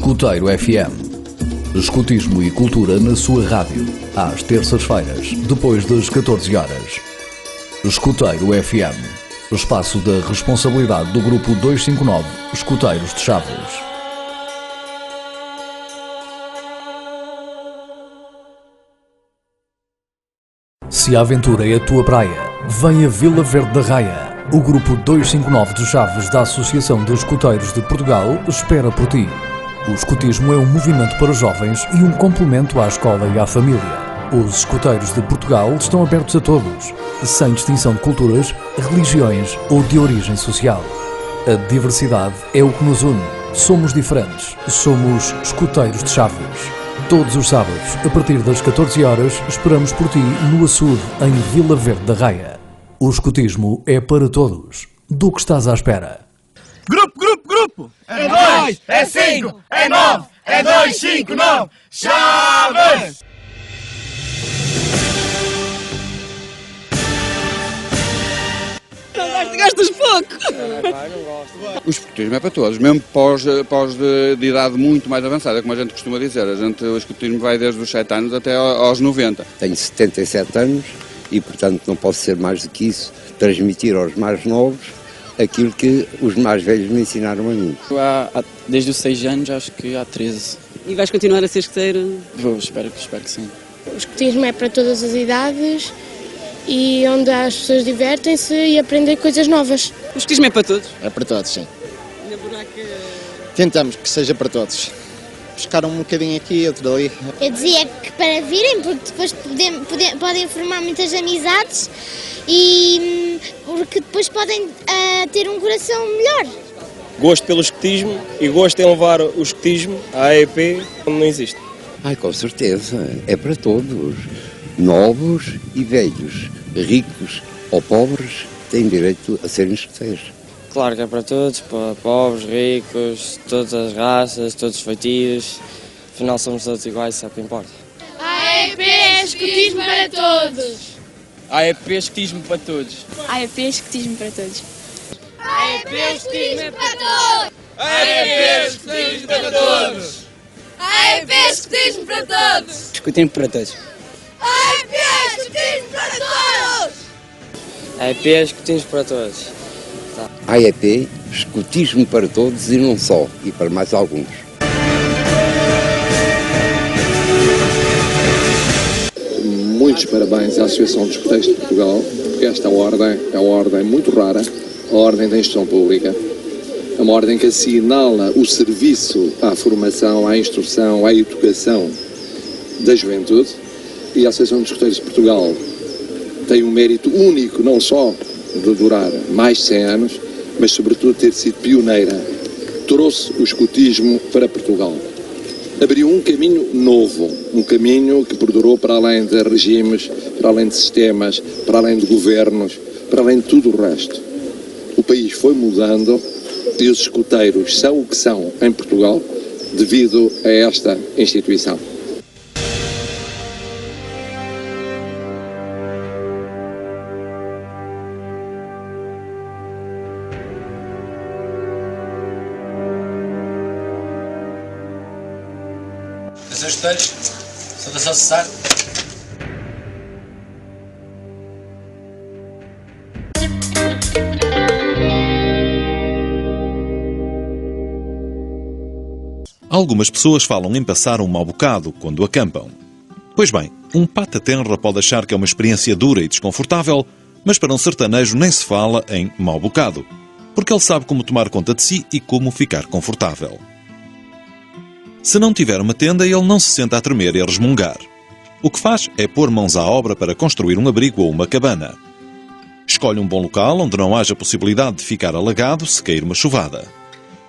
Escuteiro FM. Escutismo e cultura na sua rádio, às terças-feiras, depois das 14 horas. Escuteiro FM. Espaço da responsabilidade do Grupo 259 Escuteiros de Chaves. Se a aventura é a tua praia, vem a Vila Verde da Raia. O Grupo 259 de Chaves da Associação de Escuteiros de Portugal espera por ti. O escutismo é um movimento para jovens e um complemento à escola e à família. Os escuteiros de Portugal estão abertos a todos, sem distinção de culturas, religiões ou de origem social. A diversidade é o que nos une. Somos diferentes. Somos escuteiros de Chaves. Todos os sábados, a partir das 14 horas, esperamos por ti no Açude, em Vila Verde da Raia. O escutismo é para todos. Do que estás à espera? Grupo! É 2, é 5, é 9, é 2, 5, 9, Chaves! Gastas pouco! Não gosto. O escutismo é para todos, mesmo pós de idade muito mais avançada, como a gente costuma dizer. O escutismo vai desde os 7 anos até aos 90. Tenho 77 anos e, portanto, não posso ser mais do que isso, transmitir aos mais novos aquilo que os mais velhos me ensinaram a mim. Desde os 6 anos, acho que há 13. E vais continuar a ser escuteiro? Espero que sim. O escutismo é para todas as idades e onde as pessoas divertem-se e aprendem coisas novas. O escutismo é para todos? É para todos, sim. Na buraca... Tentamos que seja para todos. Buscar um bocadinho aqui, outro ali. Eu dizia que para virem, porque depois podem formar muitas amizades e porque depois podem ter um coração melhor. Gosto pelo escutismo e gosto em levar o escutismo à AEP onde não existe. Com certeza, é para todos. Novos e velhos, ricos ou pobres, têm direito a serem escuteiros. Claro que é para todos, para pobres, ricos, todas as raças, todos os feitios. Afinal somos todos iguais, isso é o que importa. AEP é escutismo para todos. AEP é escutismo para todos. AEP é escutismo para todos. AEP é escutismo para todos! AEP é escutismo para todos! AEP é escutismo para todos. Escutismo para todos. AEP é escutismo para todos! AEP é escutismo para todos. AEP, escutismo para todos e não só, e para mais alguns. Muitos parabéns à Associação dos Escuteiros de Portugal, porque esta ordem é uma ordem muito rara, a ordem da instrução pública. É uma ordem que assinala o serviço à formação, à instrução, à educação da juventude, e a Associação dos Escuteiros de Portugal tem um mérito único, não só de durar mais de 100 anos, mas sobretudo ter sido pioneira. Trouxe o escutismo para Portugal. Abriu um caminho novo, um caminho que perdurou para além de regimes, para além de sistemas, para além de governos, para além de tudo o resto. O país foi mudando e os escuteiros são o que são em Portugal devido a esta instituição. Atenção, escuteiros, saudação cessar. Algumas pessoas falam em passar um mau bocado quando acampam. Pois bem, um pata tenra pode achar que é uma experiência dura e desconfortável, mas para um sertanejo nem se fala em mau bocado, porque ele sabe como tomar conta de si e como ficar confortável. Se não tiver uma tenda, ele não se senta a tremer e a resmungar. O que faz é pôr mãos à obra para construir um abrigo ou uma cabana. Escolhe um bom local onde não haja possibilidade de ficar alagado se cair uma chuvada.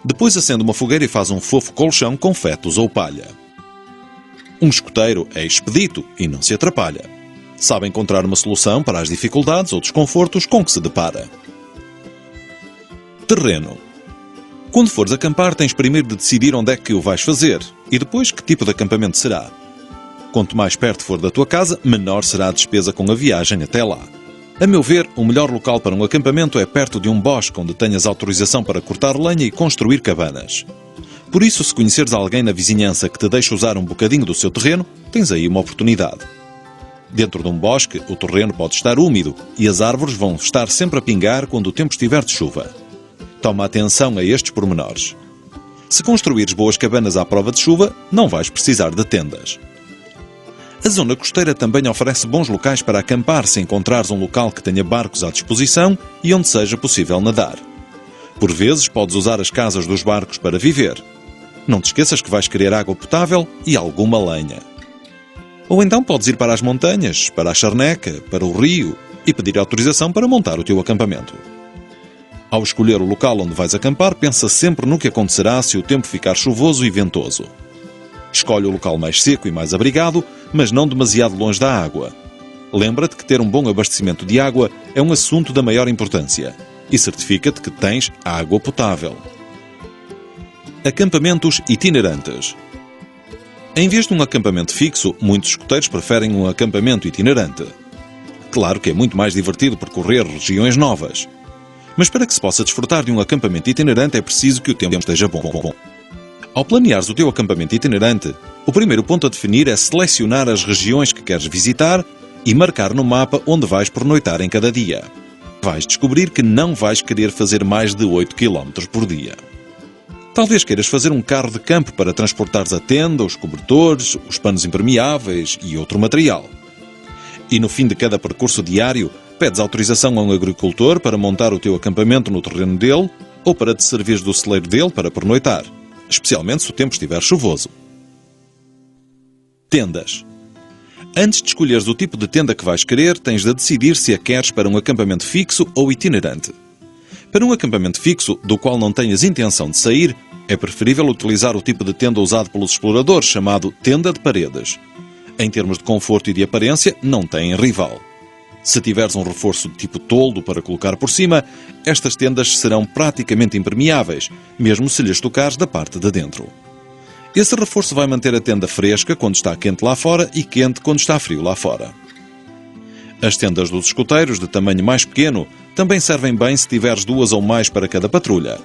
Depois acende uma fogueira e faz um fofo colchão com fetos ou palha. Um escuteiro é expedito e não se atrapalha. Sabe encontrar uma solução para as dificuldades ou desconfortos com que se depara. Terreno. Quando fores acampar, tens primeiro de decidir onde é que o vais fazer e depois que tipo de acampamento será. Quanto mais perto for da tua casa, menor será a despesa com a viagem até lá. A meu ver, o melhor local para um acampamento é perto de um bosque onde tenhas autorização para cortar lenha e construir cabanas. Por isso, se conheceres alguém na vizinhança que te deixa usar um bocadinho do seu terreno, tens aí uma oportunidade. Dentro de um bosque, o terreno pode estar úmido e as árvores vão estar sempre a pingar quando o tempo estiver de chuva. Toma atenção a estes pormenores. Se construires boas cabanas à prova de chuva, não vais precisar de tendas. A zona costeira também oferece bons locais para acampar se encontrares um local que tenha barcos à disposição e onde seja possível nadar. Por vezes, podes usar as casas dos barcos para viver. Não te esqueças que vais querer água potável e alguma lenha. Ou então podes ir para as montanhas, para a charneca, para o rio e pedir autorização para montar o teu acampamento. Ao escolher o local onde vais acampar, pensa sempre no que acontecerá se o tempo ficar chuvoso e ventoso. Escolhe o local mais seco e mais abrigado, mas não demasiado longe da água. Lembra-te que ter um bom abastecimento de água é um assunto da maior importância e certifica-te que tens água potável. Acampamentos itinerantes. Em vez de um acampamento fixo, muitos escoteiros preferem um acampamento itinerante. Claro que é muito mais divertido percorrer regiões novas. Mas para que se possa desfrutar de um acampamento itinerante é preciso que o tempo esteja bom. Ao planeares o teu acampamento itinerante, o primeiro ponto a definir é selecionar as regiões que queres visitar e marcar no mapa onde vais pernoitar em cada dia. Vais descobrir que não vais querer fazer mais de 8 km por dia. Talvez queiras fazer um carro de campo para transportares a tenda, os cobertores, os panos impermeáveis e outro material. E no fim de cada percurso diário, pedes autorização a um agricultor para montar o teu acampamento no terreno dele ou para te servires do celeiro dele para pernoitar, especialmente se o tempo estiver chuvoso. Tendas. Antes de escolheres o tipo de tenda que vais querer, tens de decidir se a queres para um acampamento fixo ou itinerante. Para um acampamento fixo, do qual não tenhas intenção de sair, é preferível utilizar o tipo de tenda usado pelos exploradores, chamado tenda de paredes. Em termos de conforto e de aparência, não tem rival. Se tiveres um reforço de tipo toldo para colocar por cima, estas tendas serão praticamente impermeáveis, mesmo se lhes tocares da parte de dentro. Esse reforço vai manter a tenda fresca quando está quente lá fora e quente quando está frio lá fora. As tendas dos escoteiros de tamanho mais pequeno também servem bem se tiveres 2 ou mais para cada patrulha.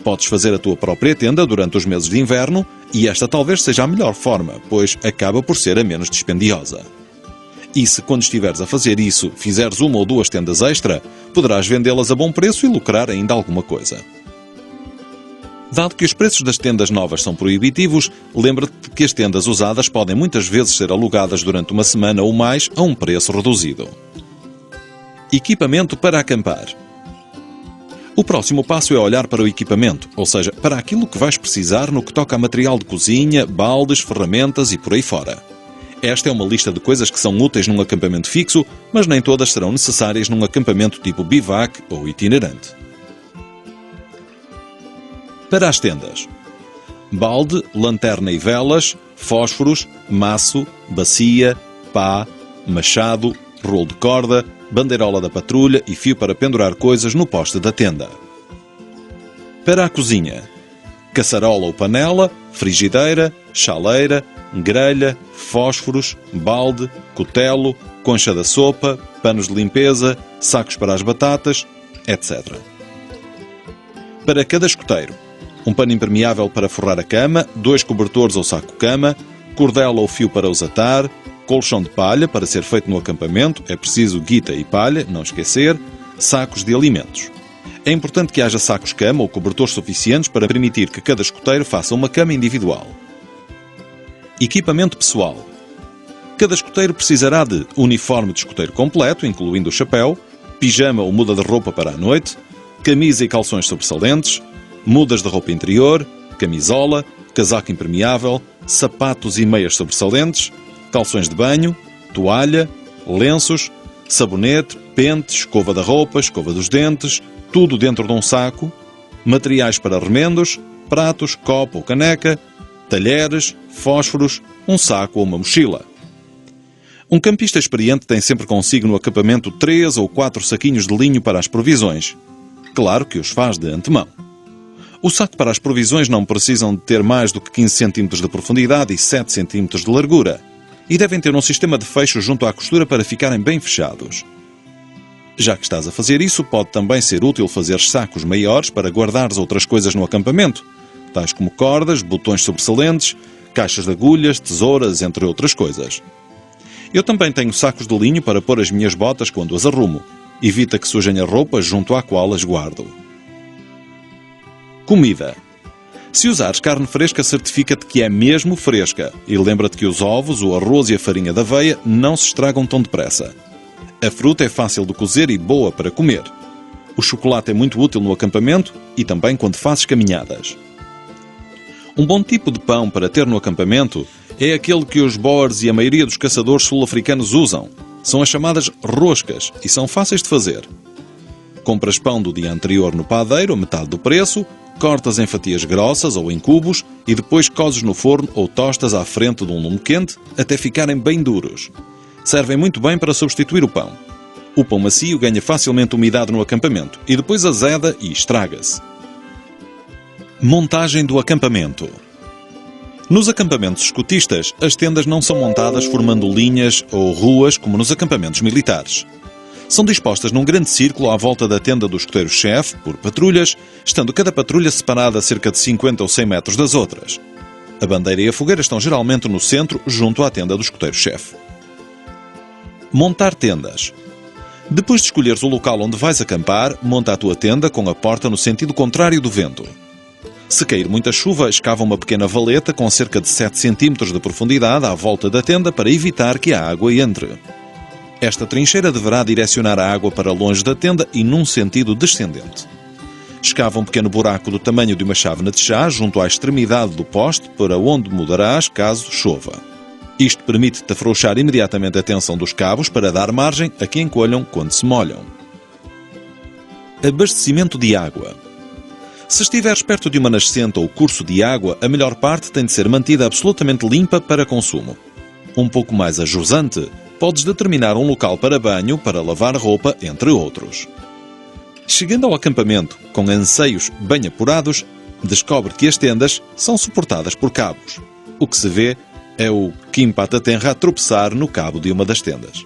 Podes fazer a tua própria tenda durante os meses de inverno e esta talvez seja a melhor forma, pois acaba por ser a menos dispendiosa. E se quando estiveres a fazer isso fizeres 1 ou 2 tendas extra, poderás vendê-las a bom preço e lucrar ainda alguma coisa. Dado que os preços das tendas novas são proibitivos, lembra-te que as tendas usadas podem muitas vezes ser alugadas durante uma semana ou mais a um preço reduzido. Equipamento para acampar. O próximo passo é olhar para o equipamento, ou seja, para aquilo que vais precisar no que toca a material de cozinha, baldes, ferramentas e por aí fora. Esta é uma lista de coisas que são úteis num acampamento fixo, mas nem todas serão necessárias num acampamento tipo bivac ou itinerante. Para as tendas: balde, lanterna e velas, fósforos, maço, bacia, pá, machado, rolo de corda, bandeirola da patrulha e fio para pendurar coisas no poste da tenda. Para a cozinha: caçarola ou panela, frigideira, chaleira, grelha, fósforos, balde, cutelo, concha da sopa, panos de limpeza, sacos para as batatas, etc. Para cada escoteiro: um pano impermeável para forrar a cama, 2 cobertores ou saco-cama, cordela ou fio para os atar, colchão de palha para ser feito no acampamento, é preciso guita e palha, não esquecer, sacos de alimentos. É importante que haja sacos-cama ou cobertores suficientes para permitir que cada escoteiro faça uma cama individual. Equipamento pessoal: cada escoteiro precisará de uniforme de escoteiro completo, incluindo o chapéu, pijama ou muda de roupa para a noite, camisa e calções sobressalentes, mudas de roupa interior, camisola, casaco impermeável, sapatos e meias sobressalentes, calções de banho, toalha, lenços, sabonete, pente, escova da roupa, escova dos dentes, tudo dentro de um saco, materiais para remendos, pratos, copo ou caneca, talheres, fósforos, um saco ou uma mochila. Um campista experiente tem sempre consigo no acampamento 3 ou 4 saquinhos de linho para as provisões. Claro que os faz de antemão. O saco para as provisões não precisam de ter mais do que 15 cm de profundidade e 7 cm de largura, e devem ter um sistema de fecho junto à costura para ficarem bem fechados. Já que estás a fazer isso, pode também ser útil fazer sacos maiores para guardares outras coisas no acampamento, tais como cordas, botões sobressalentes, caixas de agulhas, tesouras, entre outras coisas. Eu também tenho sacos de linho para pôr as minhas botas quando as arrumo. Evita que sujem a roupa junto à qual as guardo. Comida. Se usares carne fresca, certifica-te que é mesmo fresca e lembra-te que os ovos, o arroz e a farinha da aveia não se estragam tão depressa. A fruta é fácil de cozer e boa para comer. O chocolate é muito útil no acampamento e também quando fazes caminhadas. Um bom tipo de pão para ter no acampamento é aquele que os boers e a maioria dos caçadores sul-africanos usam. São as chamadas roscas e são fáceis de fazer. Compras pão do dia anterior no padeiro, a metade do preço, cortas em fatias grossas ou em cubos e depois cozes no forno ou tostas à frente de um lume quente até ficarem bem duros. Servem muito bem para substituir o pão. O pão macio ganha facilmente umidade no acampamento e depois azeda e estraga-se. Montagem do acampamento. Nos acampamentos escotistas, as tendas não são montadas formando linhas ou ruas como nos acampamentos militares. São dispostas num grande círculo à volta da tenda do escoteiro-chefe, por patrulhas, estando cada patrulha separada a cerca de 50 ou 100 metros das outras. A bandeira e a fogueira estão geralmente no centro, junto à tenda do escoteiro-chefe. Montar tendas. Depois de escolheres o local onde vais acampar, monta a tua tenda com a porta no sentido contrário do vento. Se cair muita chuva, escava uma pequena valeta com cerca de 7 cm de profundidade à volta da tenda para evitar que a água entre. Esta trincheira deverá direcionar a água para longe da tenda e num sentido descendente. Escava um pequeno buraco do tamanho de uma chávena de chá junto à extremidade do poste para onde mudarás caso chova. Isto permite-te afrouxar imediatamente a tensão dos cabos para dar margem a que encolham quando se molham. Abastecimento de água. Se estiveres perto de uma nascente ou curso de água, a melhor parte tem de ser mantida absolutamente limpa para consumo. Um pouco mais ajusante, podes determinar um local para banho, para lavar roupa, entre outros. Chegando ao acampamento, com anseios bem apurados, descobre que as tendas são suportadas por cabos. O que se vê é o Kim Patatenra a tropeçar no cabo de uma das tendas.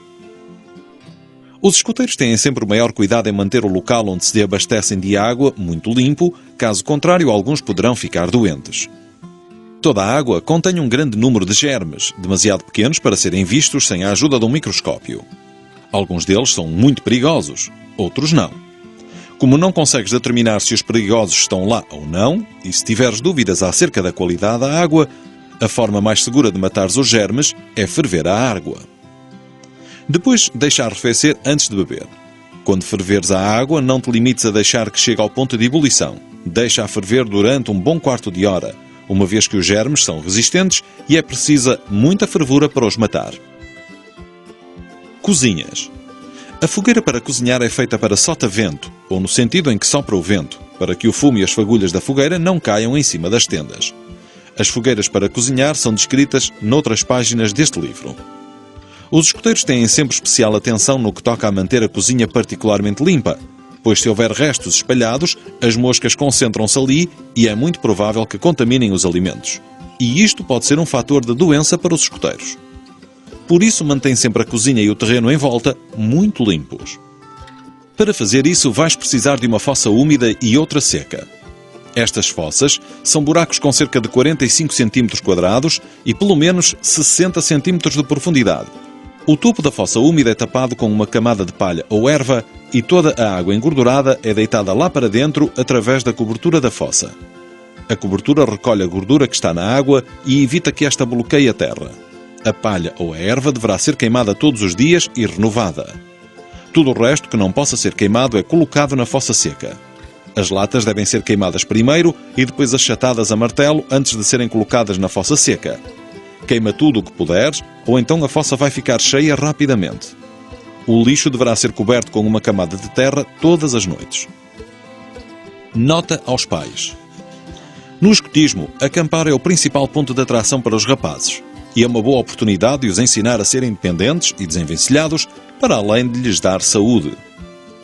Os escoteiros têm sempre o maior cuidado em manter o local onde se abastecem de água muito limpo, caso contrário alguns poderão ficar doentes. Toda a água contém um grande número de germes, demasiado pequenos para serem vistos sem a ajuda de um microscópio. Alguns deles são muito perigosos, outros não. Como não consegues determinar se os perigosos estão lá ou não, e se tiveres dúvidas acerca da qualidade da água, a forma mais segura de matar os germes é ferver a água. Depois, deixa arrefecer antes de beber. Quando ferveres a água, não te limites a deixar que chegue ao ponto de ebulição. Deixa-a ferver durante um bom quarto de hora, uma vez que os germes são resistentes e é precisa muita fervura para os matar. Cozinhas. A fogueira para cozinhar é feita para sota-vento, ou no sentido em que sopra o vento, para que o fumo e as fagulhas da fogueira não caiam em cima das tendas. As fogueiras para cozinhar são descritas noutras páginas deste livro. Os escoteiros têm sempre especial atenção no que toca a manter a cozinha particularmente limpa, pois se houver restos espalhados, as moscas concentram-se ali e é muito provável que contaminem os alimentos. E isto pode ser um fator de doença para os escoteiros. Por isso, mantém sempre a cozinha e o terreno em volta muito limpos. Para fazer isso, vais precisar de uma fossa úmida e outra seca. Estas fossas são buracos com cerca de 45 cm² e pelo menos 60 cm de profundidade. O topo da fossa úmida é tapado com uma camada de palha ou erva e toda a água engordurada é deitada lá para dentro através da cobertura da fossa. A cobertura recolhe a gordura que está na água e evita que esta bloqueie a terra. A palha ou a erva deverá ser queimada todos os dias e renovada. Tudo o resto que não possa ser queimado é colocado na fossa seca. As latas devem ser queimadas primeiro e depois achatadas a martelo antes de serem colocadas na fossa seca. Queima tudo o que puderes, ou então a fossa vai ficar cheia rapidamente. O lixo deverá ser coberto com uma camada de terra todas as noites. Nota aos pais. No escotismo, acampar é o principal ponto de atração para os rapazes, e é uma boa oportunidade de os ensinar a serem independentes e desenvencilhados, para além de lhes dar saúde.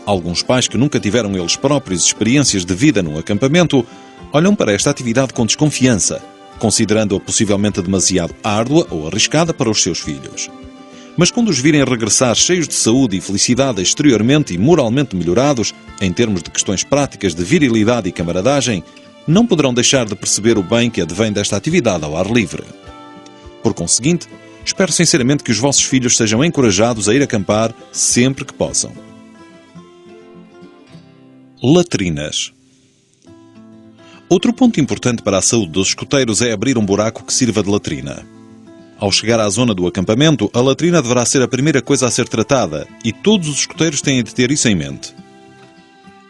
Alguns pais que nunca tiveram eles próprios experiências de vida num acampamento, olham para esta atividade com desconfiança, considerando-a possivelmente demasiado árdua ou arriscada para os seus filhos. Mas quando os virem regressar cheios de saúde e felicidade exteriormente e moralmente melhorados, em termos de questões práticas de virilidade e camaradagem, não poderão deixar de perceber o bem que advém desta atividade ao ar livre. Por conseguinte, espero sinceramente que os vossos filhos sejam encorajados a ir acampar sempre que possam. Latrinas. Outro ponto importante para a saúde dos escoteiros é abrir um buraco que sirva de latrina. Ao chegar à zona do acampamento, a latrina deverá ser a primeira coisa a ser tratada e todos os escoteiros têm de ter isso em mente.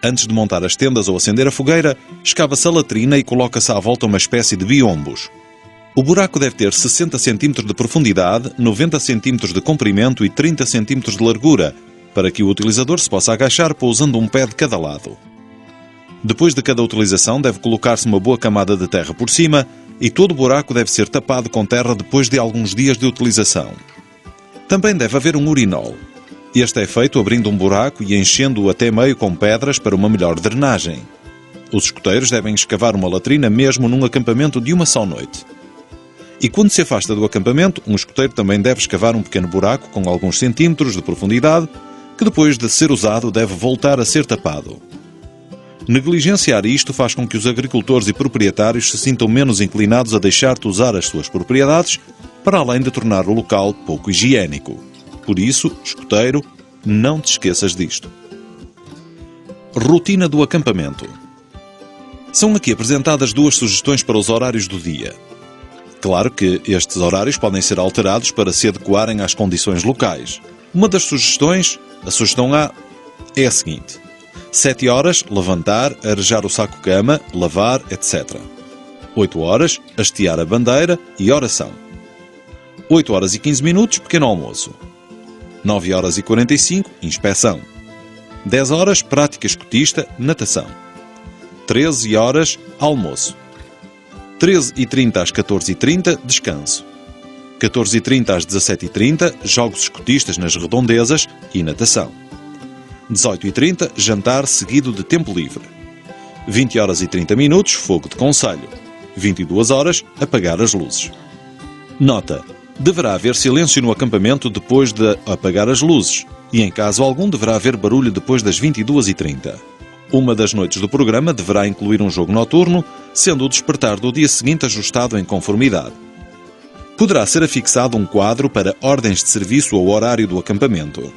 Antes de montar as tendas ou acender a fogueira, escava-se a latrina e coloca-se à volta uma espécie de biombos. O buraco deve ter 60 cm de profundidade, 90 cm de comprimento e 30 cm de largura, para que o utilizador se possa agachar pousando um pé de cada lado. Depois de cada utilização, deve colocar-se uma boa camada de terra por cima e todo o buraco deve ser tapado com terra depois de alguns dias de utilização. Também deve haver um urinol. Este é feito abrindo um buraco e enchendo-o até meio com pedras para uma melhor drenagem. Os escoteiros devem escavar uma latrina mesmo num acampamento de uma só noite. E quando se afasta do acampamento, um escoteiro também deve escavar um pequeno buraco com alguns centímetros de profundidade, que depois de ser usado deve voltar a ser tapado. Negligenciar isto faz com que os agricultores e proprietários se sintam menos inclinados a deixar-te usar as suas propriedades, para além de tornar o local pouco higiênico. Por isso, escoteiro, não te esqueças disto. Rotina do acampamento. São aqui apresentadas 2 sugestões para os horários do dia. Claro que estes horários podem ser alterados para se adequarem às condições locais. Uma das sugestões, a sugestão A, é a seguinte: 7 horas, levantar, arejar o saco-cama, lavar, etc. 8 horas, hastear a bandeira e oração. 8 horas e 15 minutos, pequeno almoço. 9 horas e 45, inspeção. 10 horas, prática escotista, natação. 13 horas, almoço. 13h30 às 14h30, descanso. 14h30 às 17h30, jogos escotistas nas redondezas e natação. 18h30, jantar seguido de tempo livre. 20 horas e 30 minutos, fogo de conselho. 22 horas, apagar as luzes. Nota: deverá haver silêncio no acampamento depois de apagar as luzes, e em caso algum deverá haver barulho depois das 22h30. Uma das noites do programa deverá incluir um jogo noturno, sendo o despertar do dia seguinte ajustado em conformidade. Poderá ser afixado um quadro para ordens de serviço ao horário do acampamento.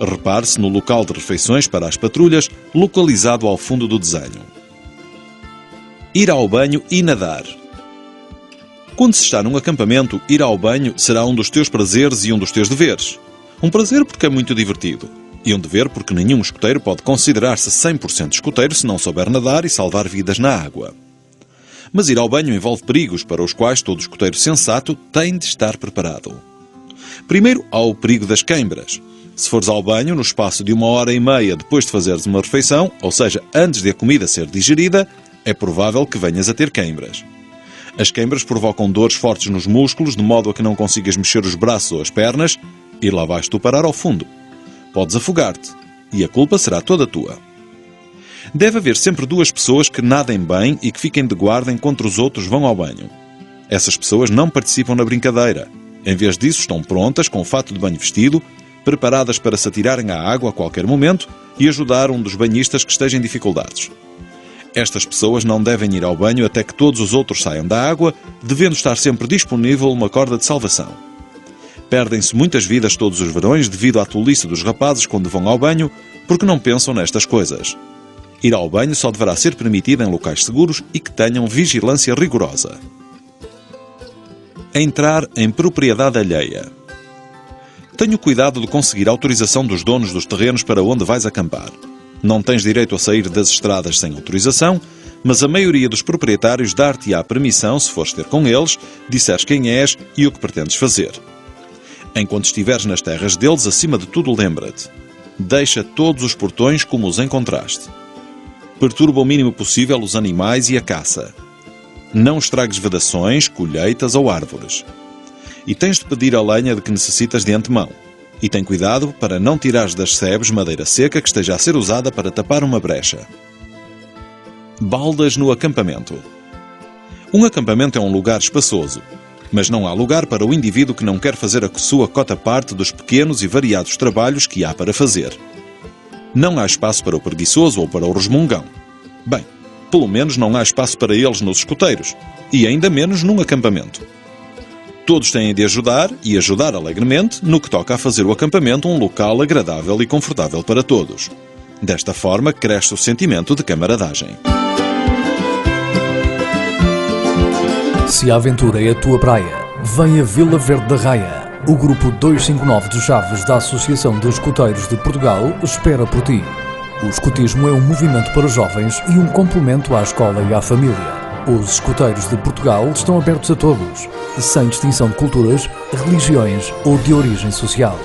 Repare-se no local de refeições para as patrulhas, localizado ao fundo do desenho. Ir ao banho e nadar. Quando se está num acampamento, ir ao banho será um dos teus prazeres e um dos teus deveres. Um prazer porque é muito divertido. E um dever porque nenhum escoteiro pode considerar-se 100% escoteiro se não souber nadar e salvar vidas na água. Mas ir ao banho envolve perigos para os quais todo escoteiro sensato tem de estar preparado. Primeiro, há o perigo das queimbras. Se fores ao banho no espaço de 1h30 depois de fazeres uma refeição, ou seja, antes de a comida ser digerida, é provável que venhas a ter queimbras. As queimbras provocam dores fortes nos músculos, de modo a que não consigas mexer os braços ou as pernas, e lá vais tu parar ao fundo. Podes afogar-te, e a culpa será toda tua. Deve haver sempre 2 pessoas que nadem bem e que fiquem de guarda enquanto os outros vão ao banho. Essas pessoas não participam na brincadeira. Em vez disso, estão prontas, com o fato de banho vestido, preparadas para se atirarem à água a qualquer momento e ajudar um dos banhistas que esteja em dificuldades. Estas pessoas não devem ir ao banho até que todos os outros saiam da água, devendo estar sempre disponível uma corda de salvação. Perdem-se muitas vidas todos os verões devido à tolice dos rapazes quando vão ao banho, porque não pensam nestas coisas. Ir ao banho só deverá ser permitido em locais seguros e que tenham vigilância rigorosa. Entrar em propriedade alheia. Tenha cuidado de conseguir autorização dos donos dos terrenos para onde vais acampar. Não tens direito a sair das estradas sem autorização, mas a maioria dos proprietários dar-te-á permissão se fores ter com eles, disseres quem és e o que pretendes fazer. Enquanto estiveres nas terras deles, acima de tudo lembra-te: deixa todos os portões como os encontraste. Perturba o mínimo possível os animais e a caça. Não estragues vedações, colheitas ou árvores. E tens de pedir a lenha de que necessitas de antemão. E tem cuidado para não tirares das sebes madeira seca que esteja a ser usada para tapar uma brecha. Baldas no acampamento. Um acampamento é um lugar espaçoso, mas não há lugar para o indivíduo que não quer fazer a sua cota-parte dos pequenos e variados trabalhos que há para fazer. Não há espaço para o preguiçoso ou para o resmungão. Bem, Pelo menos não há espaço para eles nos escoteiros, e ainda menos num acampamento. Todos têm de ajudar, e ajudar alegremente, no que toca a fazer o acampamento um local agradável e confortável para todos. Desta forma, cresce o sentimento de camaradagem. Se a aventura é a tua praia, vem a Vila Verde da Raia. O grupo 259 de Chaves da Associação dos Escoteiros de Portugal espera por ti. O escotismo é um movimento para jovens e um complemento à escola e à família. Os escoteiros de Portugal estão abertos a todos, sem distinção de culturas, religiões ou de origem social.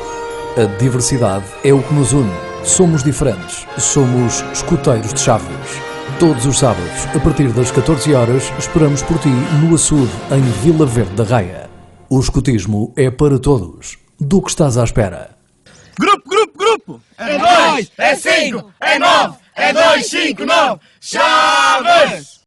A diversidade é o que nos une. Somos diferentes. Somos escoteiros de Chaves. Todos os sábados, a partir das 14 horas, esperamos por ti no açude em Vila Verde da Raia. O escotismo é para todos. Do que estás à espera? Grupo, grupo, grupo! É 2, é 5, é 9, é 2, 5, 9! Chaves!